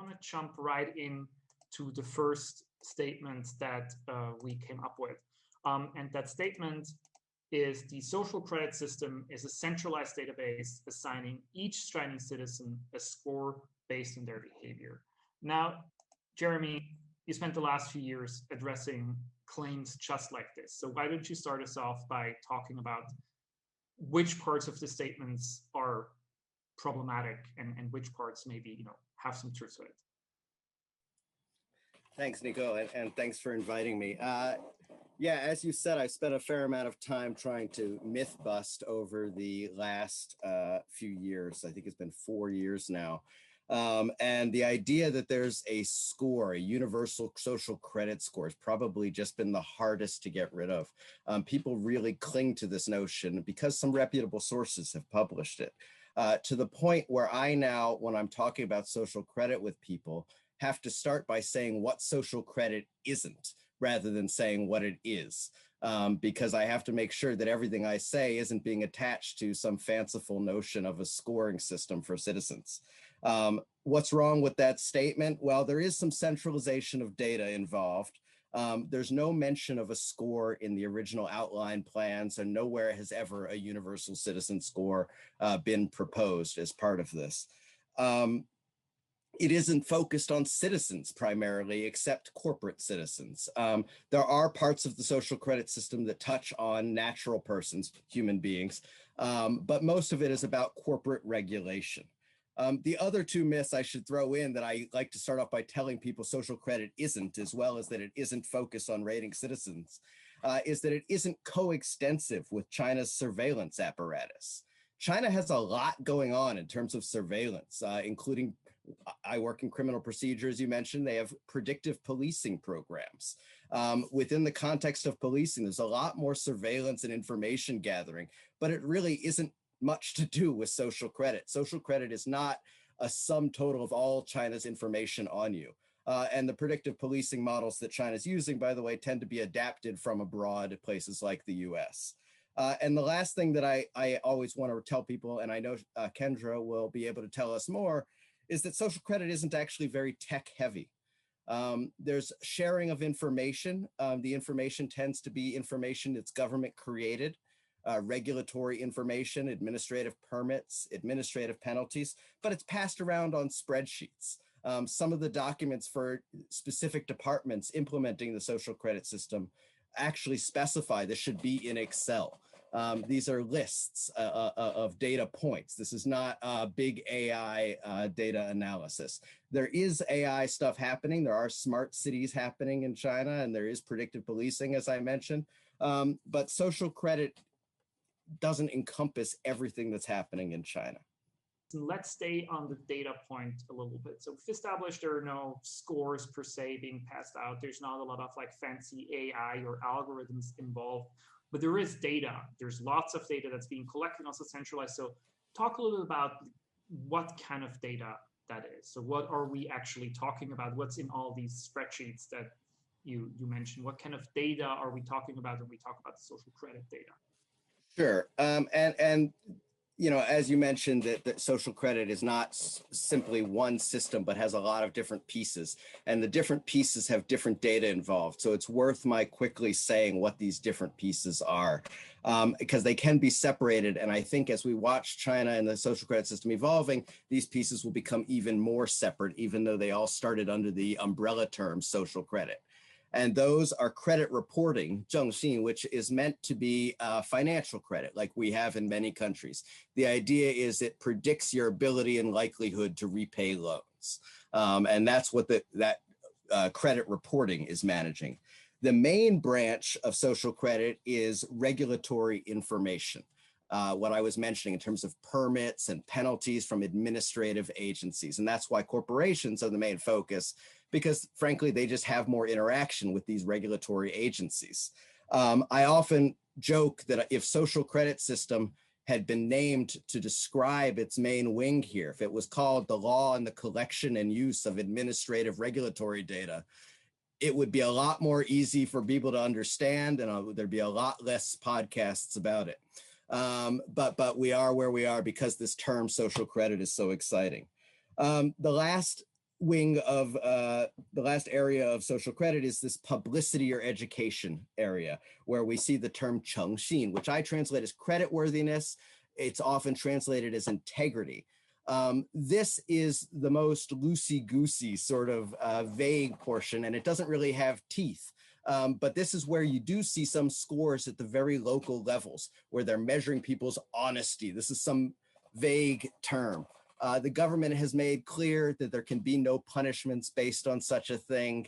want to jump right in to the first statement that we came up with. And that statement is the social credit system is a centralized database assigning each Chinese citizen a score based on their behavior. Now, Jeremy, you spent the last few years addressing claims just like this. So why don't you start us off by talking about which parts of the statements are problematic and which parts maybe have some truth to it? Thanks, Nico, and thanks for inviting me. Yeah, as you said, I spent a fair amount of time trying to myth bust over the last few years. I think it's been 4 years now. And the idea that there's a score, a universal social credit score, has probably just been the hardest to get rid of. People really cling to this notion because some reputable sources have published it, to the point where I now, when I'm talking about social credit with people, have to start by saying what social credit isn't, rather than saying what it is, because I have to make sure that everything I say isn't being attached to some fanciful notion of a scoring system for citizens. What's wrong with that statement? Well, there is some centralization of data involved. There's no mention of a score in the original outline plans, and nowhere has ever a universal citizen score been proposed as part of this. It isn't focused on citizens primarily, except corporate citizens. There are parts of the social credit system that touch on natural persons, human beings, but most of it is about corporate regulation. The other two myths I should throw in that I like to start off by telling people social credit isn't, as well as that it isn't focused on rating citizens, is that it isn't coextensive with China's surveillance apparatus. China has a lot going on in terms of surveillance, including, I work in criminal procedure, as you mentioned. They have predictive policing programs. Within the context of policing, there's a lot more surveillance and information gathering, but it really isn't much to do with social credit. Social credit is not a sum total of all China's information on you. And the predictive policing models that China's using, by the way, tend to be adapted from abroad, places like the US. And the last thing that I always want to tell people, and I know Kendra will be able to tell us more, is that social credit isn't actually very tech heavy. There's sharing of information. The information tends to be information that's government created, regulatory information, administrative permits, administrative penalties, but it's passed around on spreadsheets. Some of the documents for specific departments implementing the social credit system actually specify this should be in Excel. These are lists of data points. This is not big AI data analysis. There is AI stuff happening. There are smart cities happening in China, and there is predictive policing, as I mentioned. But social credit doesn't encompass everything that's happening in China. Let's stay on the data point a little bit. So we've established there are no scores per se being passed out. There's not a lot of like fancy AI or algorithms involved, but there is data. There's lots of data that's being collected, also centralized. So talk a little bit about what kind of data that is. So what are we actually talking about? What's in all these spreadsheets that you mentioned? What kind of data are we talking about when we talk about the social credit data? Sure, and you know, as you mentioned, that social credit is not simply one system, but has a lot of different pieces, and the different pieces have different data involved. So it's worth my quickly saying what these different pieces are, because they can be separated. And I think as we watch China and the social credit system evolving, these pieces will become even more separate, even though they all started under the umbrella term social credit. And those are credit reporting, 征信, which is meant to be financial credit, like we have in many countries. The idea is it predicts your ability and likelihood to repay loans. And that's what that credit reporting is managing. The main branch of social credit is regulatory information. What I was mentioning in terms of permits and penalties from administrative agencies. And that's why corporations are the main focus, because frankly, they just have more interaction with these regulatory agencies. I often joke that if social credit system had been named to describe its main wing here, if it was called the law and the collection and use of administrative regulatory data, it would be a lot more easy for people to understand, and there'd be a lot less podcasts about it. But we are where we are because this term social credit is so exciting. The last wing of the last area of social credit is this publicity or education area, where we see the term chengxin, which I translate as creditworthiness. It's often translated as integrity. This is the most loosey-goosey sort of vague portion, and it doesn't really have teeth. But this is where you do see some scores at the very local levels, where they're measuring people's honesty. This is some vague term. The government has made clear that there can be no punishments based on such a thing.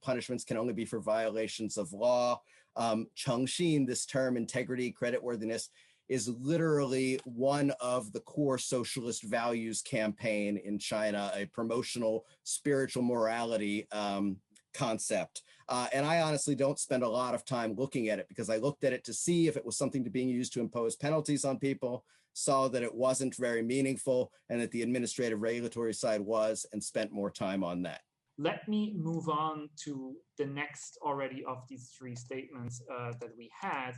Punishments can only be for violations of law. Chengxin, this term, integrity, creditworthiness, is literally one of the core socialist values campaign in China, a promotional spiritual morality concept. And I honestly don't spend a lot of time looking at it, because I looked at it to see if it was something being used to impose penalties on people, saw that it wasn't very meaningful, and that the administrative regulatory side was, and spent more time on that. Let me move on to the next already of these three statements that we had,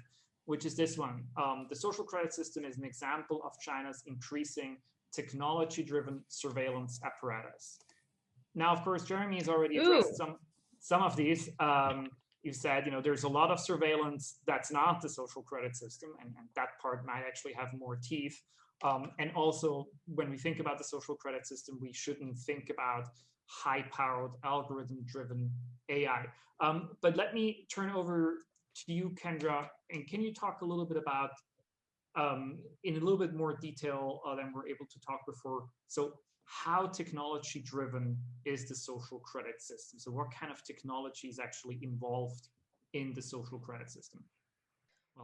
which is this one. The social credit system is an example of China's increasing technology-driven surveillance apparatus. Now, of course, Jeremy has already addressed some of these. You said, there's a lot of surveillance that's not the social credit system, and that part might actually have more teeth. And also, when we think about the social credit system, we shouldn't think about high-powered, algorithm-driven AI. But let me turn over to you, Kendra, and can you talk a little bit about, in a little bit more detail than we're able to talk before, so how technology-driven is the social credit system? So what kind of technology is actually involved in the social credit system?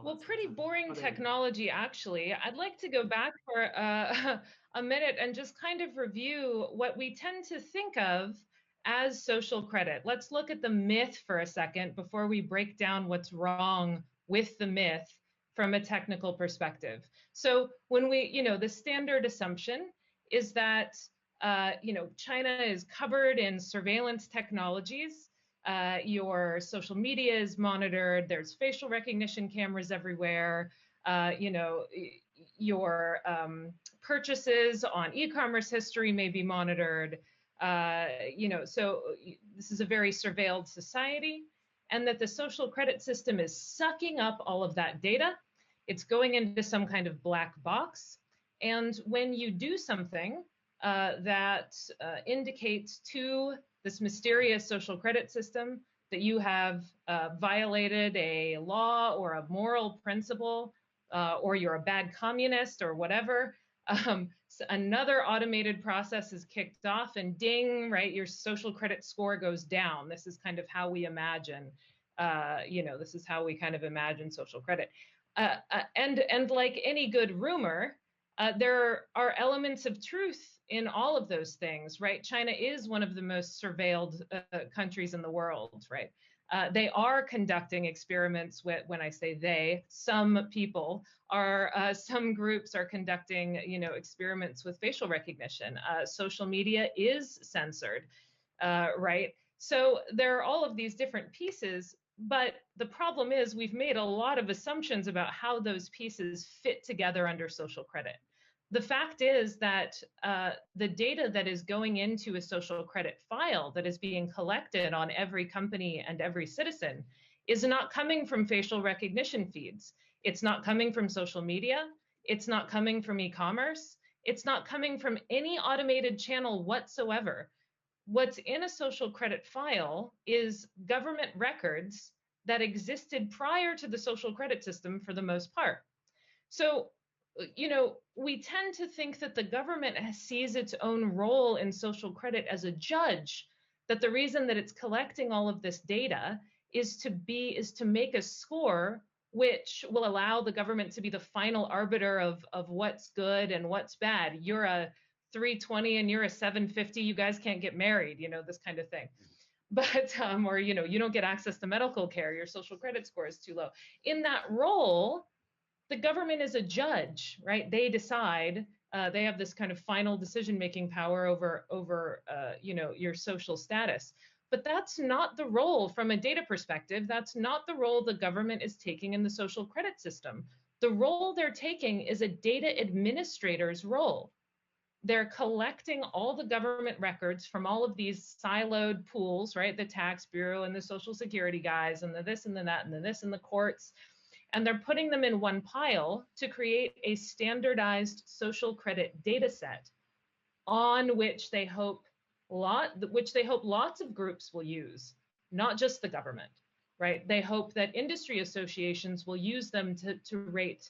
Well, pretty boring technology, actually. I'd like to go back for a minute and just kind of review what we tend to think of as social credit. Let's look at the myth for a second before we break down what's wrong with the myth from a technical perspective. So when we, the standard assumption is that China is covered in surveillance technologies. Your social media is monitored. There's facial recognition cameras everywhere. Your purchases on e-commerce history may be monitored. So this is a very surveilled society, and that the social credit system is sucking up all of that data. It's going into some kind of black box. And when you do something that indicates to this mysterious social credit system that you have violated a law or a moral principle, or you're a bad communist or whatever, so another automated process is kicked off, and ding, right, your social credit score goes down. This is kind of how we imagine, this is how we kind of imagine social credit. And like any good rumor, there are elements of truth in all of those things, right? China is one of the most surveilled countries in the world, right? They are conducting experiments with, when I say they, some people are, some groups are conducting, experiments with facial recognition. Social media is censored, right? So there are all of these different pieces, but the problem is we've made a lot of assumptions about how those pieces fit together under social credit. The fact is that the data that is going into a social credit file that is being collected on every company and every citizen is not coming from facial recognition feeds. It's not coming from social media. It's not coming from e-commerce. It's not coming from any automated channel whatsoever. What's in a social credit file is government records that existed prior to the social credit system for the most part. So, we tend to think that the government sees its own role in social credit as a judge, that the reason that it's collecting all of this data is to make a score which will allow the government to be the final arbiter of what's good and what's bad. You're a 320 and you're a 750, you guys can't get married, this kind of thing. But, or, you don't get access to medical care, your social credit score is too low. In that role, the government is a judge, right? They decide, they have this kind of final decision-making power over your social status. But that's not the role from a data perspective. That's not the role the government is taking in the social credit system. The role they're taking is a data administrator's role. they're collecting all the government records from all of these siloed pools, right? The tax bureau and the social security guys and the this and the that and the this and the courts. And they're putting them in one pile to create a standardized social credit data set on which they hope lots of groups will use, not just the government, right? They hope that industry associations will use them to rate,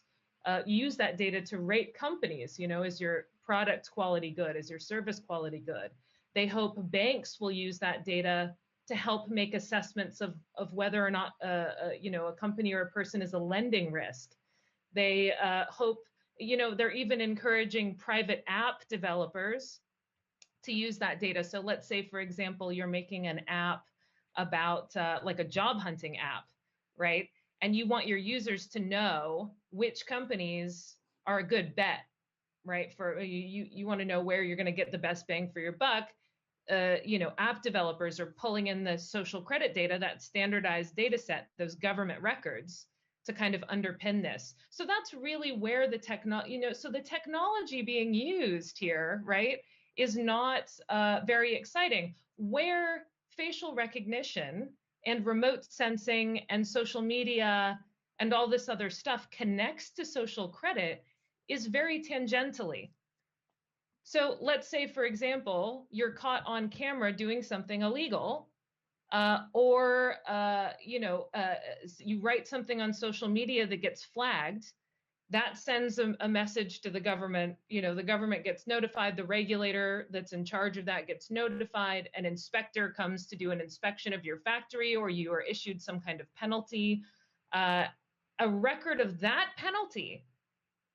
use that data to rate companies, you know, is your product quality good? Is your service quality good? They hope banks will use that data to help make assessments of whether or not, you know, a company or a person is a lending risk. They hope, you know, they're even encouraging private app developers to use that data. So let's say, for example, you're making an app about like a job hunting app, right? And you want your users to know which companies are a good bet, right? For you want to know where you're going to get the best bang for your buck. You know, app developers are pulling in the social credit data, that standardized data set, those government records, to kind of underpin this. So that's really where the so the technology being used here, right, is not very exciting. Where facial recognition and remote sensing and social media and all this other stuff connects to social credit is very tangentially. So let's say, for example, you're caught on camera doing something illegal, or you know, you write something on social media that gets flagged. That sends a message to the government. You know, the government gets notified, the regulator that's in charge of that gets notified, an inspector comes to do an inspection of your factory, or you are issued some kind of penalty. A record of that penalty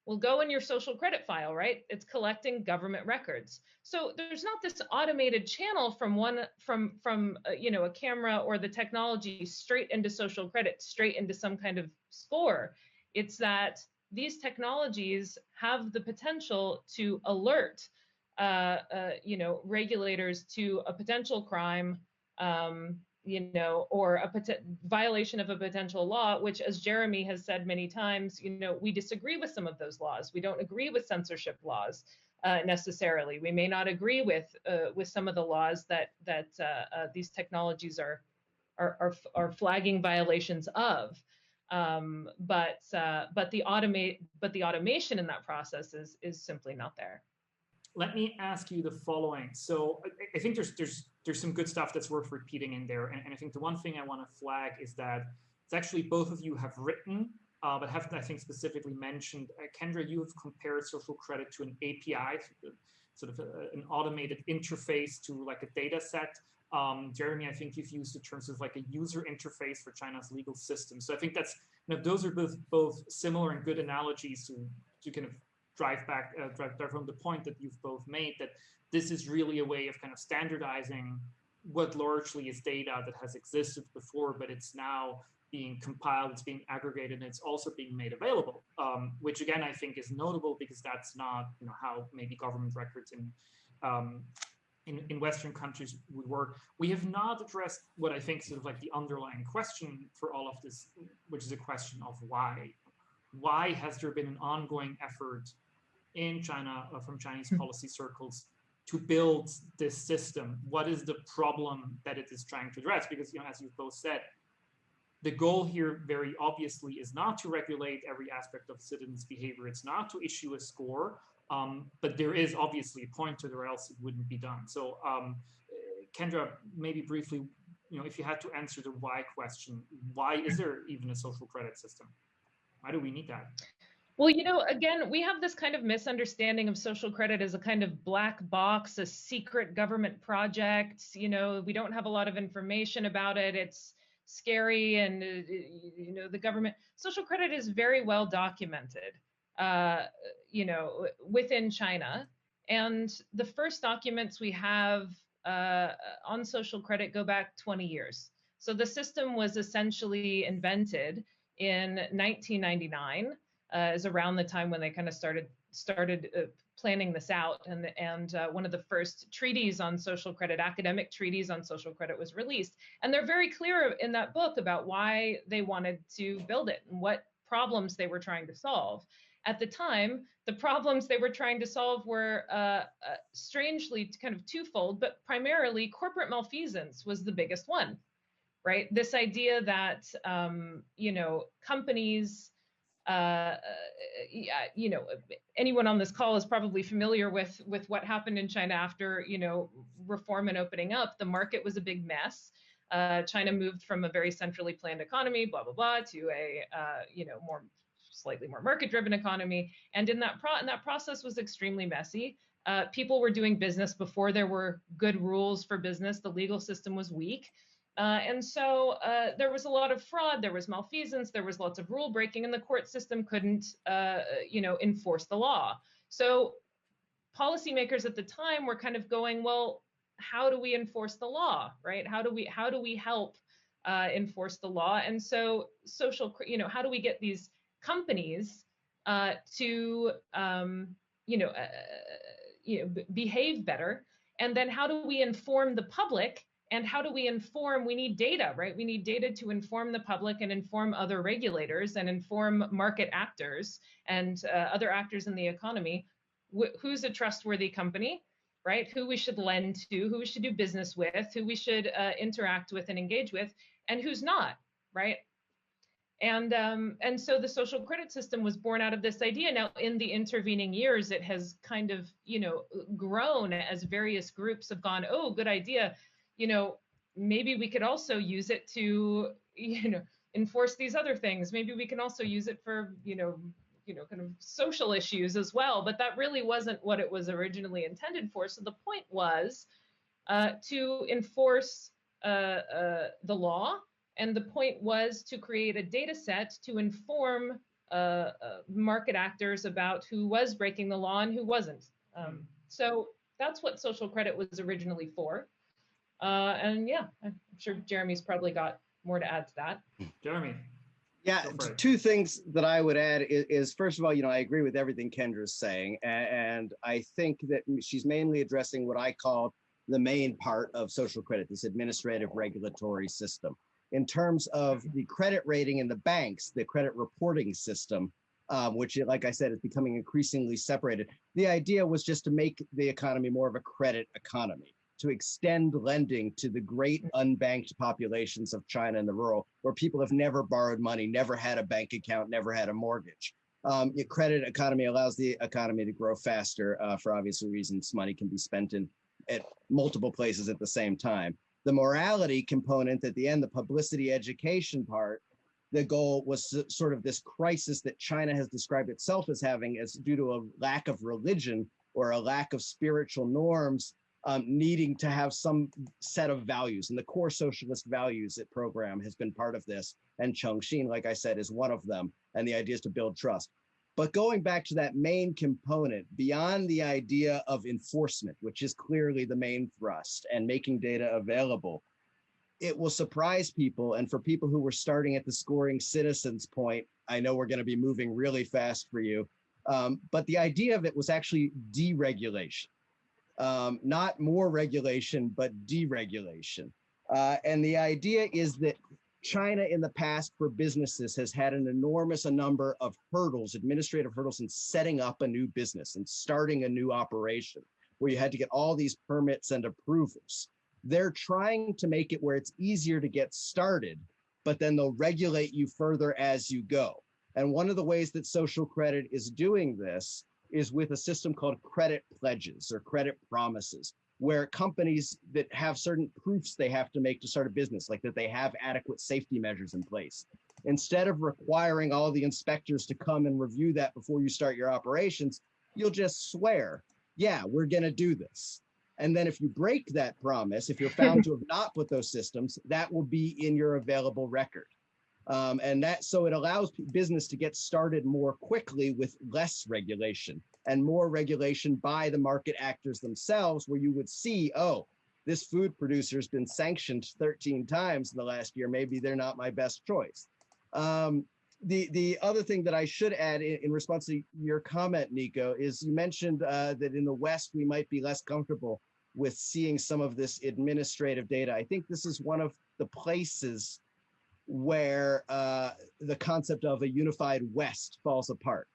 will go in your social credit file, right? It's collecting government records. So there's not this automated channel from you know, a camera or the technology straight into social credit, straight into some kind of score. It's that these technologies have the potential to alert you know, regulators to a potential crime, you know, or a violation of a potential law, which, as Jeremy has said many times, you know, we disagree with some of those laws. We don't agree with censorship laws necessarily. We may not agree with some of the laws that these technologies are flagging violations of. But the automation in that process is simply not there. Let me ask you the following. So I think there's some good stuff that's worth repeating in there. And I think the one thing I want to flag is that it's actually both of you have written, but haven't, I think, specifically mentioned. Kendra, you have compared social credit to an API, sort of an automated interface to like a data set. Jeremy, I think you've used the terms of like a user interface for China's legal system. So I think that's, you know, those are both similar and good analogies to kind of drive home the point that you've both made, that this is really a way of kind of standardizing what largely is data that has existed before, but it's now being compiled, it's being aggregated, and it's also being made available, which again, I think is notable because that's not, you know, how maybe government records in Western countries would work. We have not addressed what I think sort of like the underlying question for all of this, which is a question of why. Why has there been an ongoing effort in China from Chinese policy circles to build this system? What is the problem that it is trying to address? Because, you know, as you've both said, the goal here very obviously is not to regulate every aspect of citizens' behavior. It's not to issue a score, but there is obviously a point to it, or else it wouldn't be done. So, Kendra, maybe briefly, you know, if you had to answer the why question, why is there even a social credit system? Why do we need that? Well, you know, again, we have this kind of misunderstanding of social credit as a kind of black box, a secret government project. You know, we don't have a lot of information about it. It's scary, and you know, the government social credit is very well documented, you know, within China. And the first documents we have on social credit go back 20 years. So the system was essentially invented in 1999, is around the time when they kind of started planning this out, and one of the first treaties on social credit, academic treaties on social credit, was released. And they're very clear in that book about why they wanted to build it and what problems they were trying to solve. At the time, the problems they were trying to solve were strangely kind of twofold, but primarily corporate malfeasance was the biggest one, right? This idea that, companies, anyone on this call is probably familiar with what happened in China after, reform and opening up. The market was a big mess. China moved from a very centrally planned economy, blah, blah, blah, to a, slightly more market-driven economy. And in that process was extremely messy. People were doing business before there were good rules for business. The legal system was weak. And so there was a lot of fraud, there was malfeasance, there was lots of rule breaking, and the court system couldn't, enforce the law. So policymakers at the time were kind of going, well, how do we enforce the law, right? How do we help enforce the law? And so how do we get these companies to, behave better? And then how do we inform the public? And how do we inform? We need data, right? We need data to inform the public and inform other regulators and inform market actors and other actors in the economy. Who's a trustworthy company, right? Who we should lend to, who we should do business with, who we should interact with and engage with, and who's not, right? And so the social credit system was born out of this idea. Now, in the intervening years, it has kind of, grown as various groups have gone, oh, good idea. Maybe we could also use it to, enforce these other things. Maybe we can also use it for, kind of social issues as well. But that really wasn't what it was originally intended for. So the point was to enforce the law. And the point was to create a data set to inform market actors about who was breaking the law and who wasn't. So that's what social credit was originally for. And yeah, I'm sure Jeremy's probably got more to add to that. Jeremy. Yeah, two things that I would add is first of all, I agree with everything Kendra's saying. And I think that she's mainly addressing what I call the main part of social credit, this administrative regulatory system. In terms of the credit rating in the banks, the credit reporting system, which, like I said, is becoming increasingly separated. The idea was just to make the economy more of a credit economy, to extend lending to the great unbanked populations of China and the rural, where people have never borrowed money, never had a bank account, never had a mortgage. The credit economy allows the economy to grow faster for obvious reasons. Money can be spent at multiple places at the same time. The morality component at the end, the publicity education part, the goal was sort of this crisis that China has described itself as having as due to a lack of religion or a lack of spiritual norms, needing to have some set of values. And the core socialist values at program has been part of this. And Chongqing, like I said, is one of them. And the idea is to build trust. But going back to that main component, beyond the idea of enforcement, which is clearly the main thrust, and making data available, it will surprise people. And for people who were starting at the scoring citizens point, I know we're going to be moving really fast for you. But the idea of it was actually deregulation, not more regulation, but deregulation. And the idea is that China in the past for businesses has had an enormous number of hurdles, administrative hurdles in setting up a new business and starting a new operation, where you had to get all these permits and approvals. They're trying to make it where it's easier to get started, but then they'll regulate you further as you go. And one of the ways that social credit is doing this is with a system called credit pledges or credit promises, where companies that have certain proofs they have to make to start a business, like that they have adequate safety measures in place, instead of requiring all the inspectors to come and review that before you start your operations, you'll just swear, yeah, we're going to do this. And then if you break that promise, if you're found to have not put those systems, that will be in your available record. So it allows business to get started more quickly with less regulation and more regulation by the market actors themselves, where you would see, oh, this food producer has been sanctioned 13 times in the last year. Maybe they're not my best choice. The other thing that I should add in response to your comment, Nico, is you mentioned that in the West, we might be less comfortable with seeing some of this administrative data. I think this is one of the places where the concept of a unified West falls apart.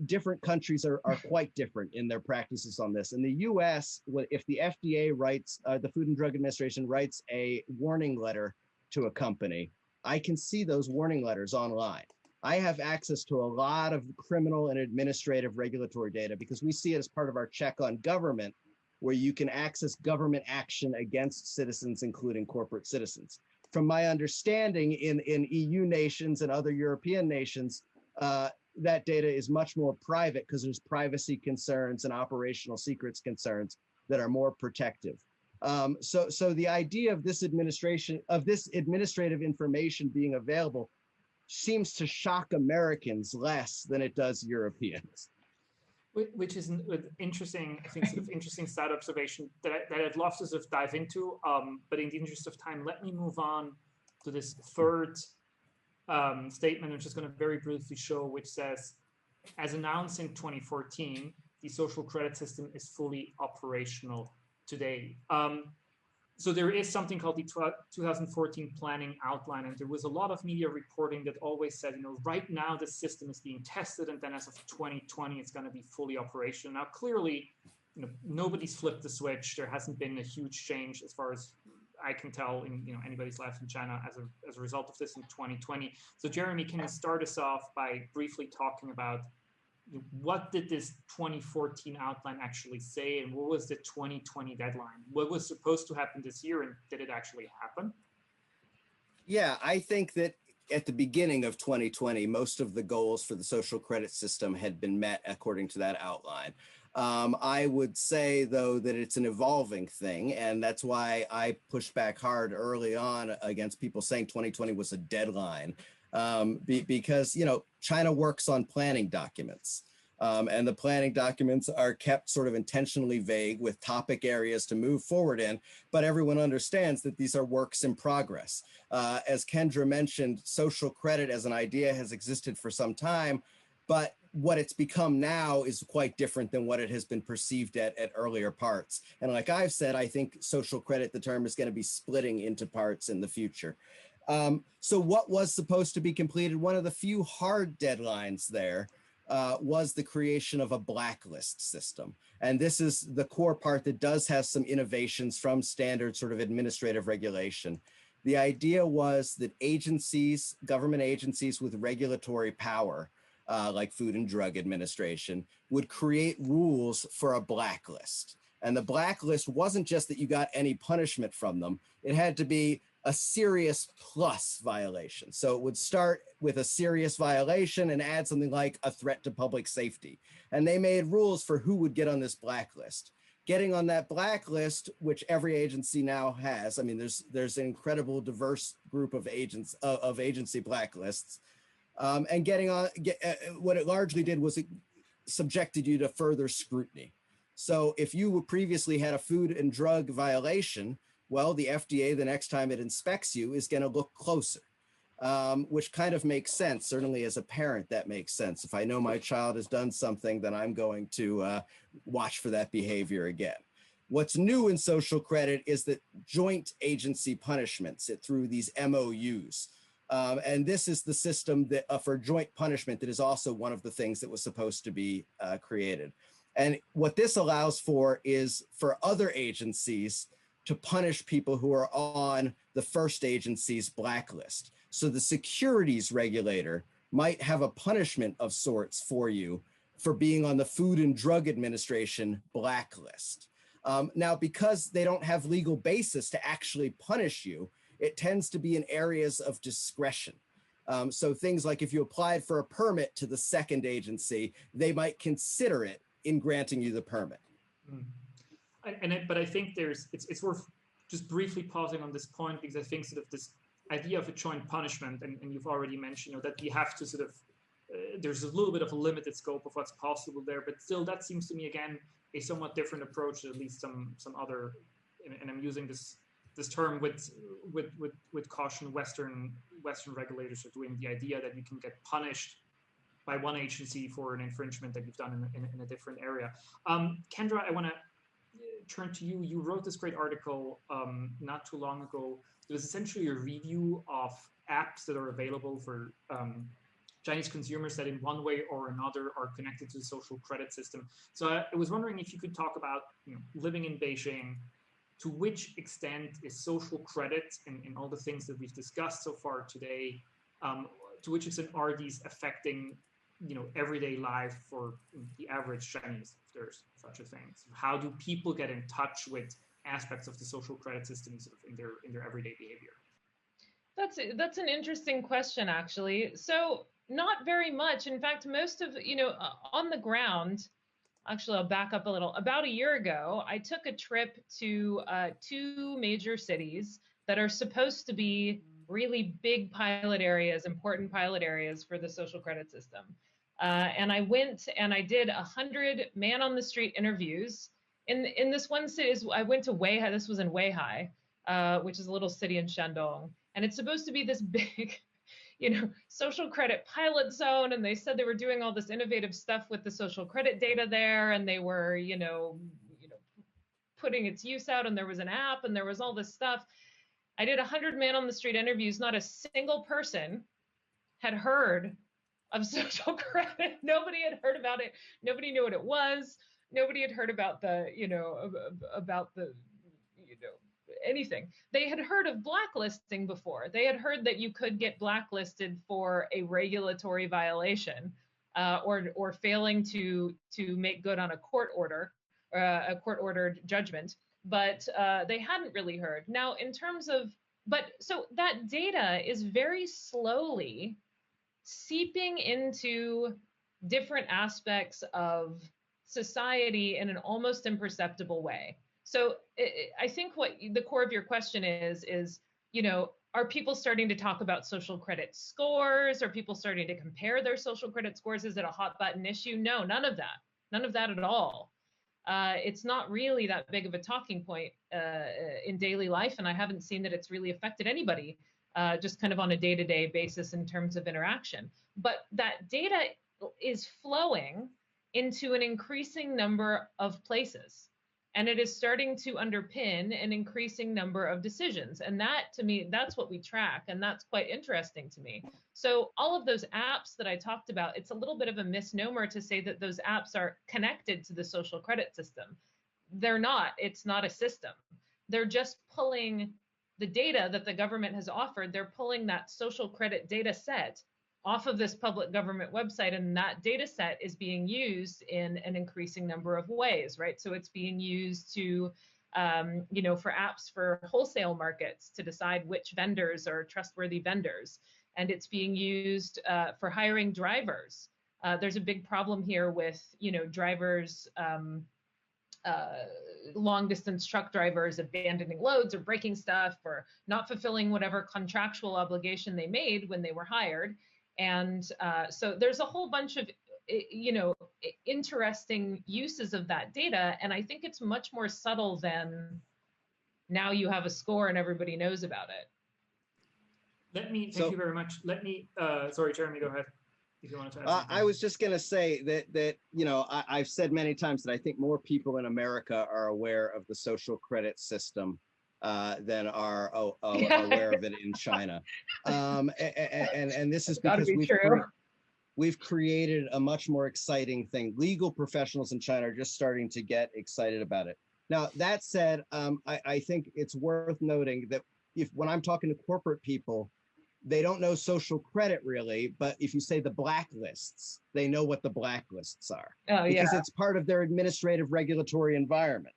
Different countries are quite different in their practices on this. In the US, if the FDA writes, the Food and Drug Administration writes a warning letter to a company, I can see those warning letters online. I have access to a lot of criminal and administrative regulatory data because we see it as part of our check on government, where you can access government action against citizens, including corporate citizens. From my understanding, in EU nations and other European nations, that data is much more private because there's privacy concerns and operational secrets concerns that are more protective. So the idea of this administrative information being available seems to shock Americans less than it does Europeans. Which is an interesting, I think, sort of interesting side observation that I'd love to sort of dive into. But in the interest of time, let me move on to this third statement, which is going to very briefly show, which says, as announced in 2014, the social credit system is fully operational today. So there is something called the 2014 planning outline, and there was a lot of media reporting that always said, right now the system is being tested, and then as of 2020, it's going to be fully operational. Now, clearly, nobody's flipped the switch. There hasn't been a huge change as far as I can tell in anybody's life in China as a result of this in 2020. So Jeremy, can you start us off by briefly talking about what did this 2014 outline actually say, and what was the 2020 deadline? What was supposed to happen this year, and did it actually happen? Yeah, I think that at the beginning of 2020, most of the goals for the social credit system had been met according to that outline. I would say, though, that it's an evolving thing, and that's why I pushed back hard early on against people saying 2020 was a deadline, because, China works on planning documents, and the planning documents are kept sort of intentionally vague with topic areas to move forward in, but everyone understands that these are works in progress. As Kendra mentioned, social credit as an idea has existed for some time, but what it's become now is quite different than what it has been perceived at earlier parts. And like I've said, I think social credit, the term, is going to be splitting into parts in the future. So what was supposed to be completed? One of the few hard deadlines there was the creation of a blacklist system. And this is the core part that does have some innovations from standard sort of administrative regulation. The idea was that agencies, government agencies with regulatory power, like Food and Drug Administration, would create rules for a blacklist. And the blacklist wasn't just that you got any punishment from them. It had to be a serious plus violation. So it would start with a serious violation and add something like a threat to public safety. And they made rules for who would get on this blacklist. Getting on that blacklist, which every agency now has, I mean, there's an incredible diverse group of agents of agency blacklists. And getting on, what it largely did was it subjected you to further scrutiny. So if you previously had a food and drug violation, well, the FDA, the next time it inspects you, is going to look closer, which kind of makes sense. Certainly as a parent, that makes sense. If I know my child has done something, then I'm going to watch for that behavior again. What's new in social credit is that joint agency punishments through these MOUs. And this is the system that for joint punishment that is also one of the things that was supposed to be created. And what this allows for is for other agencies to punish people who are on the first agency's blacklist. So the securities regulator might have a punishment of sorts for you for being on the Food and Drug Administration blacklist. Now, because they don't have legal basis to actually punish you, it tends to be in areas of discretion. So things like if you applied for a permit to the second agency, they might consider it in granting you the permit. But I think it's worth just briefly pausing on this point, because I think sort of this idea of a joint punishment, and you've already mentioned, that you have to sort of, there's a little bit of a limited scope of what's possible there, but still that seems to me, again, a somewhat different approach to at least some other, and I'm using this term with caution, Western regulators are doing, the idea that you can get punished by one agency for an infringement that you've done in a different area. Kendra, I want to turn to you. You wrote this great article not too long ago. It was essentially a review of apps that are available for Chinese consumers that in one way or another are connected to the social credit system. So I was wondering if you could talk about, living in Beijing, to which extent is social credit and all the things that we've discussed so far today, to which extent are these affecting, everyday life for the average Chinese, if there's such a thing? So how do people get in touch with aspects of the social credit system sort of in their everyday behavior? That's an interesting question, actually. So not very much. In fact, most of, on the ground, actually, I'll back up a little. About a year ago, I took a trip to 2 major cities that are supposed to be really big pilot areas, important pilot areas for the social credit system. And I went and I did 100 man on the street interviews. In this one city, I went to Weihai. This was in Weihai, which is a little city in Shandong. And it's supposed to be this big, social credit pilot zone. And they said they were doing all this innovative stuff with the social credit data there. And they were, putting its use out. And there was an app and there was all this stuff. I did 100 man on the street interviews. Not a single person had heard of social credit. Nobody had heard about it. Nobody knew what it was. Nobody had heard about the, anything. They had heard of blacklisting before. They had heard that you could get blacklisted for a regulatory violation, or failing to make good on a court order, a court-ordered judgment. But they hadn't really heard. Now, in terms of, so that data is very slowly seeping into different aspects of society in an almost imperceptible way. So I think what the core of your question is, are people starting to talk about social credit scores? Are people starting to compare their social credit scores? Is it a hot button issue? No, none of that. None of that at all. It's not really that big of a talking point in daily life, and I haven't seen that it's really affected anybody, just kind of on a day-to-day basis in terms of interaction. But that data is flowing into an increasing number of places, and it is starting to underpin an increasing number of decisions. And that, to me, that's what we track, and that's quite interesting to me. So all of those apps that I talked about, it's a little bit of a misnomer to say that those apps are connected to the social credit system. They're not. It's not a system. They're just pulling the data that the government has offered. They're pulling that social credit data set off of this public government website, and that data set is being used in an increasing number of ways, right? So it's being used to, for apps for wholesale markets to decide which vendors are trustworthy vendors, and it's being used for hiring drivers. There's a big problem here with, drivers, long distance truck drivers abandoning loads or breaking stuff or not fulfilling whatever contractual obligation they made when they were hired. And so there's a whole bunch of, interesting uses of that data. And I think it's much more subtle than now you have a score and everybody knows about it. Thank you very much. Sorry, Jeremy, go ahead. If you want to add I was just going to say that I've said many times that I think more people in America are aware of the social credit system than are aware of it in China. And this is because we've created a much more exciting thing. Legal professionals in China are just starting to get excited about it. Now, that said, I think it's worth noting that when I'm talking to corporate people, they don't know social credit really, but if you say the blacklists, they know what the blacklists are. Because it's part of their administrative regulatory environment.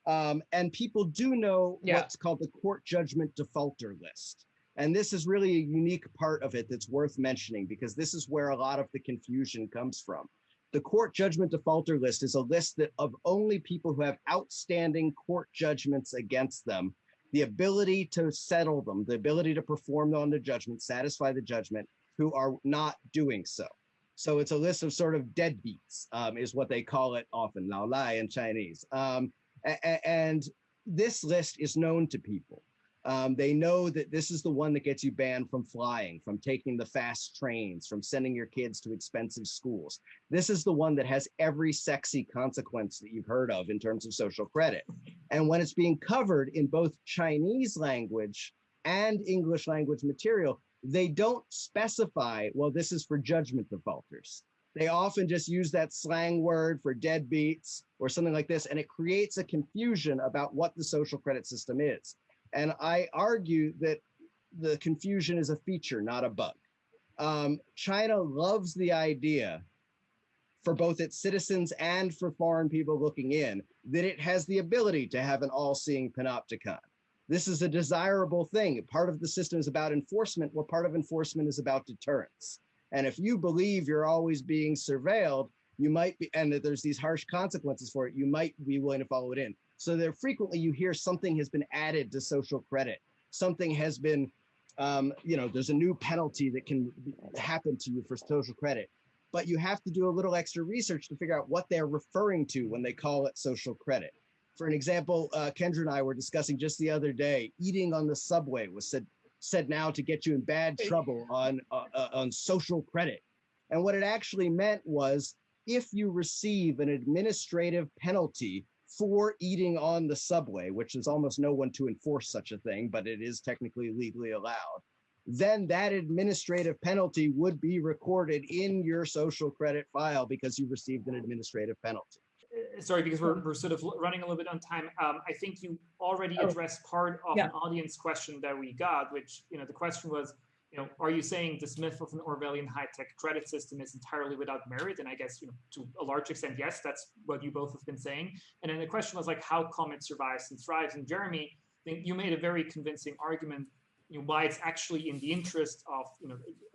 And people do know what's called the court judgment defaulter list. And this is really a unique part of it that's worth mentioning, because this is where a lot of the confusion comes from. The court judgment defaulter list is a list of only people who have outstanding court judgments against them, the ability to settle them, the ability to perform on the judgment, satisfy the judgment, who are not doing so. So it's a list of sort of deadbeats, is what they call it often, lao lai in Chinese. And this list is known to people. They know that this is the one that gets you banned from flying, from taking the fast trains, from sending your kids to expensive schools. This is the one that has every sexy consequence that you've heard of in terms of social credit. And when it's being covered in both Chinese language and English language material, they don't specify, well, this is for judgment defaulters. They often just use that slang word for deadbeats or something like this, and it creates a confusion about what the social credit system is. And I argue that the confusion is a feature, not a bug. China loves the idea, for both its citizens and for foreign people looking in, that it has the ability to have an all-seeing panopticon. This is a desirable thing. Part of the system is about enforcement, where part of enforcement is about deterrence. And if you believe you're always being surveilled, you might be, and that there's these harsh consequences for it, you might be willing to follow it in. So there frequently you hear something has been added to social credit. Something has been, there's a new penalty that can happen to you for social credit. But you have to do a little extra research to figure out what they're referring to when they call it social credit. For an example, Kendra and I were discussing just the other day, eating on the subway was said now to get you in bad trouble on social credit. And what it actually meant was, if you receive an administrative penalty for eating on the subway, which is almost no one to enforce such a thing, but it is technically legally allowed, then that administrative penalty would be recorded in your social credit file because you received an administrative penalty. Sorry, because we're sort of running a little bit on time. I think you already addressed part of an audience question that we got, which, the question was, are you saying this myth of an Orwellian high-tech credit system is entirely without merit? And I guess, to a large extent, yes, that's what you both have been saying. And then the question was like, how come it survives and thrives? And Jeremy, I think you made a very convincing argument, why it's actually in the interest of,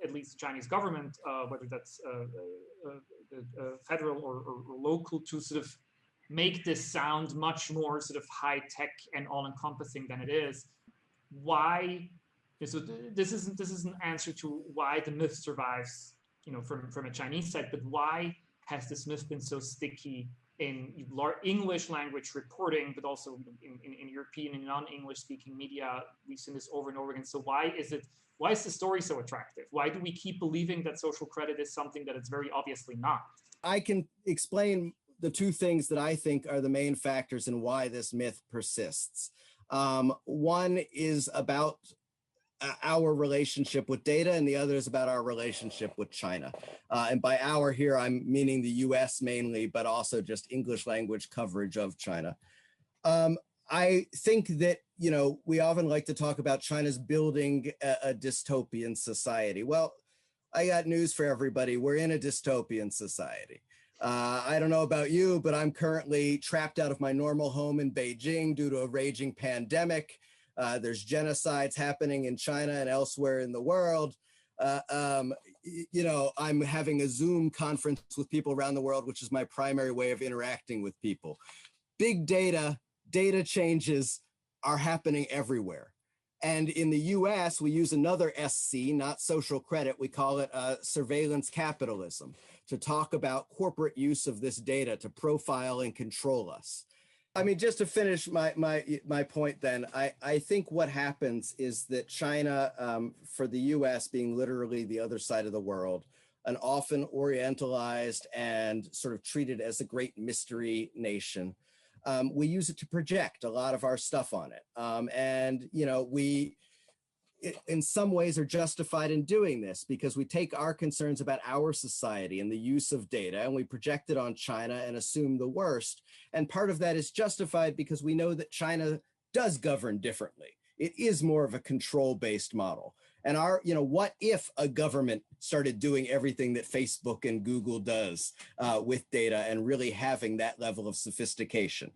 at least the Chinese government, whether that's federal or local, to sort of make this sound much more sort of high tech and all encompassing than it is. Why? So this is an answer to why the myth survives, from a Chinese side, but why has this myth been so sticky in English language reporting, but also in European and non-English speaking media? We've seen this over and over again. So why is the story so attractive? Why do we keep believing that social credit is something that it's very obviously not? I can explain the two things that I think are the main factors in why this myth persists. One is about our relationship with data, and the other is about our relationship with China. And by our here, I'm meaning the US mainly, but also just English language coverage of China. I think that, we often like to talk about China's building a dystopian society. Well, I got news for everybody. We're in a dystopian society. I don't know about you, but I'm currently trapped out of my normal home in Beijing due to a raging pandemic. There's genocides happening in China and elsewhere in the world. I'm having a Zoom conference with people around the world, which is my primary way of interacting with people. Big data changes are happening everywhere. And in the US, we use another SC, not social credit. We call it surveillance capitalism, to talk about corporate use of this data to profile and control us. I mean, just to finish my point then, I think what happens is that China, for the US being literally the other side of the world, an often orientalized and sort of treated as a great mystery nation, we use it to project a lot of our stuff on it. We in some ways are justified in doing this because we take our concerns about our society and the use of data and we project it on China and assume the worst. And part of that is justified because we know that China does govern differently. It is more of a control-based model. And what if a government started doing everything that Facebook and Google does with data and really having that level of sophistication?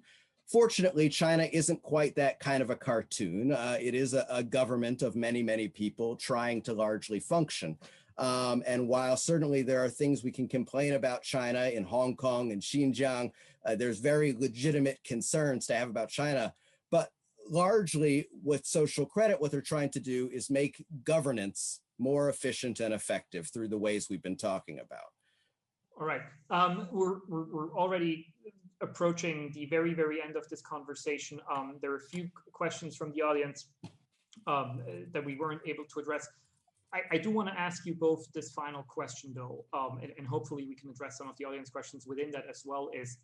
Fortunately, China isn't quite that kind of a cartoon. It is a government of many, many people trying to largely function. And while certainly there are things we can complain about China in Hong Kong and Xinjiang, there's very legitimate concerns to have about China. But largely with social credit, what they're trying to do is make governance more efficient and effective through the ways we've been talking about. All right. We're already approaching the very, very end of this conversation. There are a few questions from the audience that we weren't able to address. I do want to ask you both this final question, though, and hopefully we can address some of the audience questions within that as well, is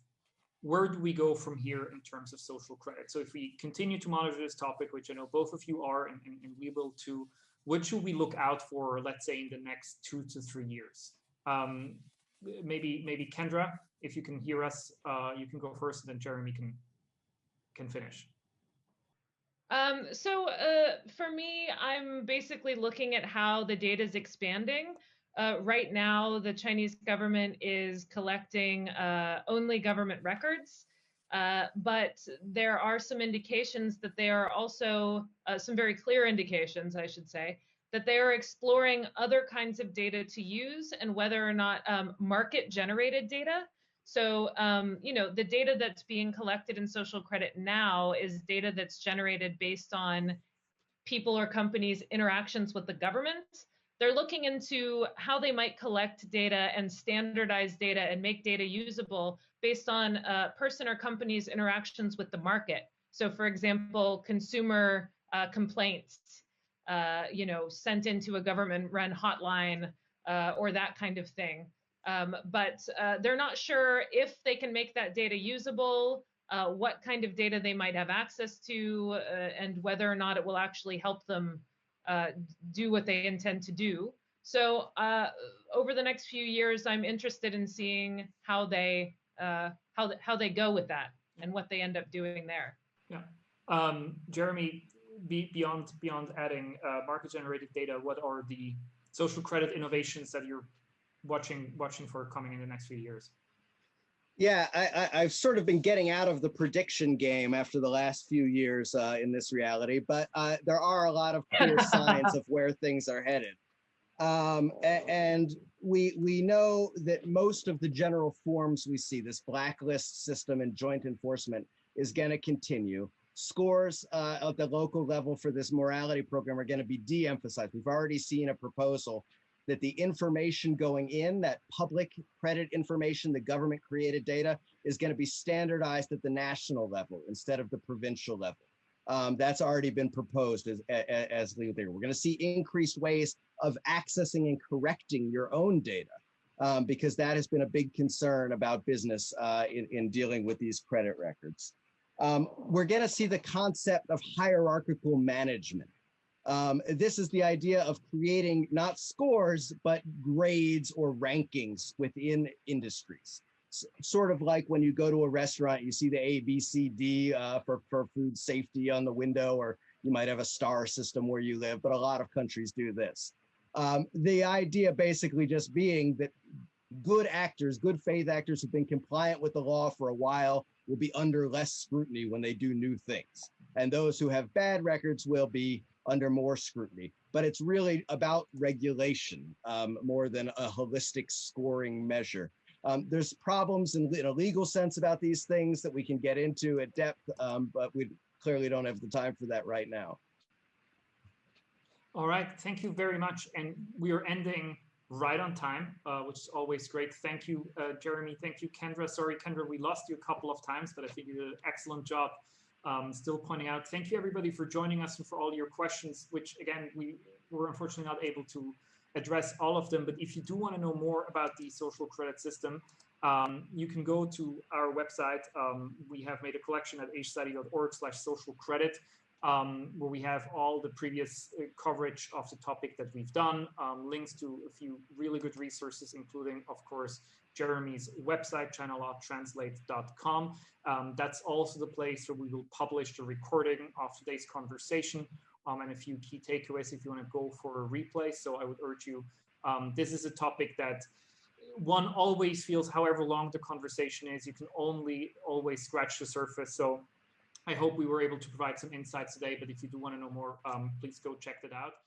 where do we go from here in terms of social credit? So if we continue to monitor this topic, which I know both of you are, and we will too, what should we look out for, let's say, in the next 2 to 3 years? Maybe Kendra, if you can hear us, you can go first, and then Jeremy can finish. For me, I'm basically looking at how the data is expanding. Right now, the Chinese government is collecting only government records, but there are some indications that they are also, some very clear indications, I should say, that they are exploring other kinds of data to use, and whether or not market-generated data. So, the data that's being collected in social credit now is data that's generated based on people or companies' interactions with the government. They're looking into how they might collect data and standardize data and make data usable based on a person or company's interactions with the market. So, for example, consumer complaints, sent into a government-run hotline or that kind of thing. But they're not sure if they can make that data usable, what kind of data they might have access to, and whether or not it will actually help them do what they intend to do. So over the next few years, I'm interested in seeing how they go with that and what they end up doing there. Yeah, Jeremy, beyond adding market-generated data, what are the social credit innovations that you're watching for coming in the next few years? Yeah, I've sort of been getting out of the prediction game after the last few years in this reality, but there are a lot of clear signs of where things are headed. And we know that most of the general forms we see, this blacklist system and joint enforcement, is going to continue. Scores at the local level for this morality program are going to be de-emphasized. We've already seen a proposal that the information going in, that public credit information, the government created data, is going to be standardized at the national level instead of the provincial level. That's already been proposed as legal data. We're going to see increased ways of accessing and correcting your own data, because that has been a big concern about business in dealing with these credit records. We're going to see the concept of hierarchical management. This is the idea of creating not scores, but grades or rankings within industries. Sort of like when you go to a restaurant, you see the A, B, C, D for food safety on the window, or you might have a star system where you live, but a lot of countries do this. The idea basically just being that good actors, good faith actors who've been compliant with the law for a while will be under less scrutiny when they do new things. And those who have bad records will be under more scrutiny. But it's really about regulation more than a holistic scoring measure. There's problems in a legal sense about these things that we can get into at depth, but we clearly don't have the time for that right now. All right, thank you very much. And we are ending right on time, which is always great. Thank you, Jeremy. Thank you, Kendra. Sorry, Kendra, we lost you a couple of times, but I think you did an excellent job still pointing out. Thank you, everybody, for joining us and for all your questions, which, again, we were unfortunately not able to address all of them. But if you do want to know more about the social credit system, you can go to our website. We have made a collection at hstudy.org/socialcredit, where we have all the previous coverage of the topic that we've done, links to a few really good resources, including, of course, Jeremy's website, ChinaLawTranslate.com. That's also the place where we will publish the recording of today's conversation and a few key takeaways if you want to go for a replay. So I would urge you, this is a topic that one always feels, however long the conversation is, you can only always scratch the surface. So I hope we were able to provide some insights today, but if you do want to know more, please go check that out.